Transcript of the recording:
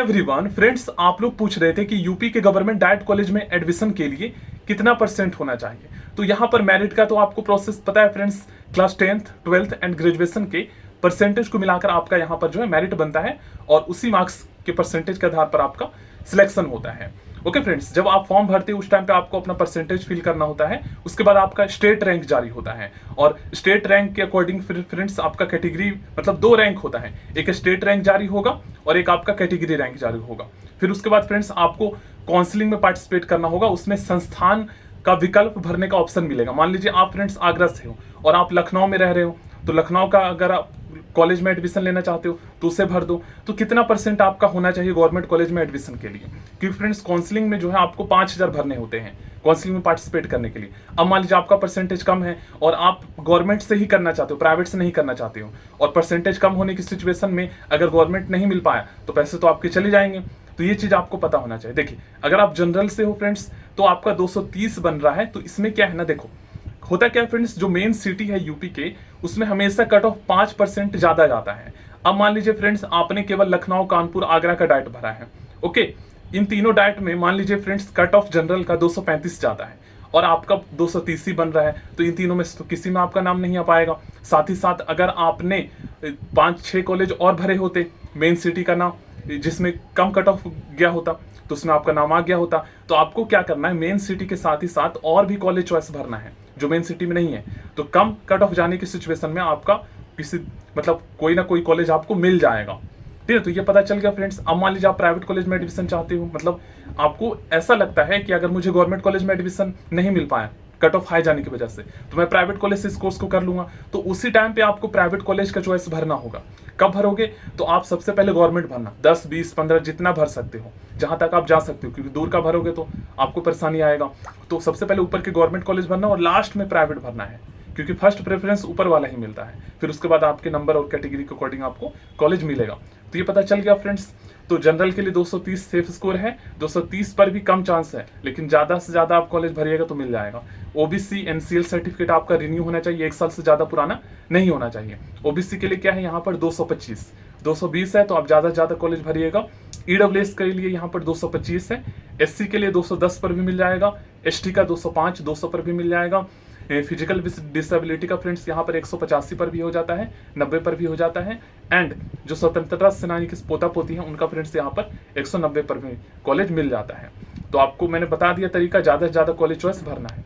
Everyone friends, आप लोग पूछ रहे थे कि यूपी के गवर्नमेंट डाइट कॉलेज में एडमिशन के लिए कितना परसेंट होना चाहिए। तो यहाँ पर मेरिट का तो आपको प्रोसेस पता है friends, class 10th 12th and graduation के परसेंटेज को मिलाकर आपका यहाँ पर जो है मेरिट बनता है और उसी मार्क्स के परसेंटेज के आधार पर आपका सिलेक्शन होता है। ओके फ्रेंड्स, जब आप फॉर्म भरते हैं उस टाइम पे आपको अपना परसेंटेज फिल करना होता है। उसके बाद आपका स्टेट रैंक जारी होता है और स्टेट रैंक के अकॉर्डिंग फ्रेंड्स आपका कैटेगरी मतलब दो रैंक होता है, एक स्टेट रैंक जारी होगा और एक आपका कैटेगरी रैंक जारी होगा। फिर उसके बाद फ्रेंड्स आपको काउंसलिंग में पार्टिसिपेट करना होगा, उसमें संस्थान का विकल्प भरने का ऑप्शन मिलेगा। मान लीजिए आप फ्रेंड्स आगरा से हो और आप लखनऊ में रह रहे हो, तो लखनऊ का अगर आप कॉलेज में एडमिशन लेना चाहते हो तो उसे भर दो। तो कितना परसेंट आपका होना चाहिए गवर्नमेंट कॉलेज में एडमिशन के लिए, क्योंकि फ्रेंड्स काउंसलिंग में जो है आपको 5,000 भरने होते हैं काउंसलिंग में पार्टिसिपेट करने के लिए। अब मान लीजिए आपका परसेंटेज कम है और आप गवर्नमेंट से ही करना चाहते हो, प्राइवेट से नहीं करना चाहते हो, और परसेंटेज कम होने की सिचुएशन में अगर गवर्नमेंट नहीं मिल पाया तो पैसे तो आपके चले जाएंगे। तो ये चीज आपको पता होना चाहिए। देखिए, अगर आप जनरल से हो फ्रेंड्स तो आपका 230 बन रहा है। तो इसमें क्या है ना, देखो होता क्या है फ्रेंड्स, जो मेन सिटी है यूपी के उसमें हमेशा कट ऑफ 5% ज्यादा जाता है। अब मान लीजिए फ्रेंड्स आपने केवल लखनऊ, कानपुर, आगरा का डाइट भरा है। ओके, इन तीनों डाइट में मान लीजिए फ्रेंड्स कट ऑफ जनरल का 235 जाता है और आपका 230 ही बन रहा है, तो इन तीनों में तो किसी में आपका नाम नहीं आ पाएगा। साथ ही साथ अगर आपने 5-6 कॉलेज और भरे होते मेन सिटी का नाम, जिसमें कम कट ऑफ गया होता तो उसमें आपका नाम आ गया होता। तो आपको क्या करना है, मेन सिटी के साथ ही साथ और भी कॉलेज चॉइस भरना है जो मेन सिटी में नहीं है। तो कम कट ऑफ जाने की सिचुएशन में आपका किसी मतलब कोई ना कोई कॉलेज आपको मिल जाएगा। ठीक है, तो ये पता चल गया फ्रेंड्स। अब मान लीजिए आप प्राइवेट कॉलेज में एडमिशन चाहते हो, मतलब आपको ऐसा लगता है कि अगर मुझे गवर्नमेंट कॉलेज में एडमिशन नहीं मिल पाया कट ऑफ हाई जाने की वजह से, तो मैं प्राइवेट कॉलेज से इस कोर्स को कर लूंगा। तो उसी टाइम पे आपको प्राइवेट कॉलेज का चॉइस भरना होगा। कब भरोगे, तो आप सबसे पहले गवर्नमेंट भरना, 10, 20, 15 जितना भर सकते हो, जहां तक आप जा सकते हो, क्योंकि दूर का भरोगे तो आपको परेशानी आएगा। तो सबसे पहले ऊपर के गवर्नमेंट कॉलेज भरना और लास्ट में प्राइवेट भरना है, क्योंकि फर्स्ट प्रेफरेंस ऊपर वाला ही मिलता है। फिर उसके बाद आपके नंबर और कैटेगरी के अकॉर्डिंग आपको कॉलेज मिलेगा। तो ये पता चल गया फ्रेंड्स। तो जनरल के लिए 230 सेफ स्कोर है, 230 पर भी कम चांस है, लेकिन ज्यादा से ज्यादा आप कॉलेज भरिएगा तो मिल जाएगा। ओबीसी एनसीएल सर्टिफिकेट आपका रिन्यू होना चाहिए, 1 साल से ज्यादा पुराना नहीं होना चाहिए। ओबीसी के लिए क्या है यहाँ पर 225, 220 है, तो आप ज्यादा से ज्यादा कॉलेज भरिएगा। ईडब्ल्यूएस के लिए यहाँ पर 225 है, एससी के लिए 210 पर भी मिल जाएगा, एसटी का 205, 200 पर भी मिल जाएगा। फिजिकल डिसेबिलिटी का फ्रेंड्स यहाँ पर 185 पर भी हो जाता है, 90 पर भी हो जाता है। एंड जो स्वतंत्रता सेनानी की पोता पोती है उनका फ्रेंड्स यहाँ पर 190 पर भी कॉलेज मिल जाता है। तो आपको मैंने बता दिया तरीका, ज्यादा से ज्यादा कॉलेज चॉइस भरना है।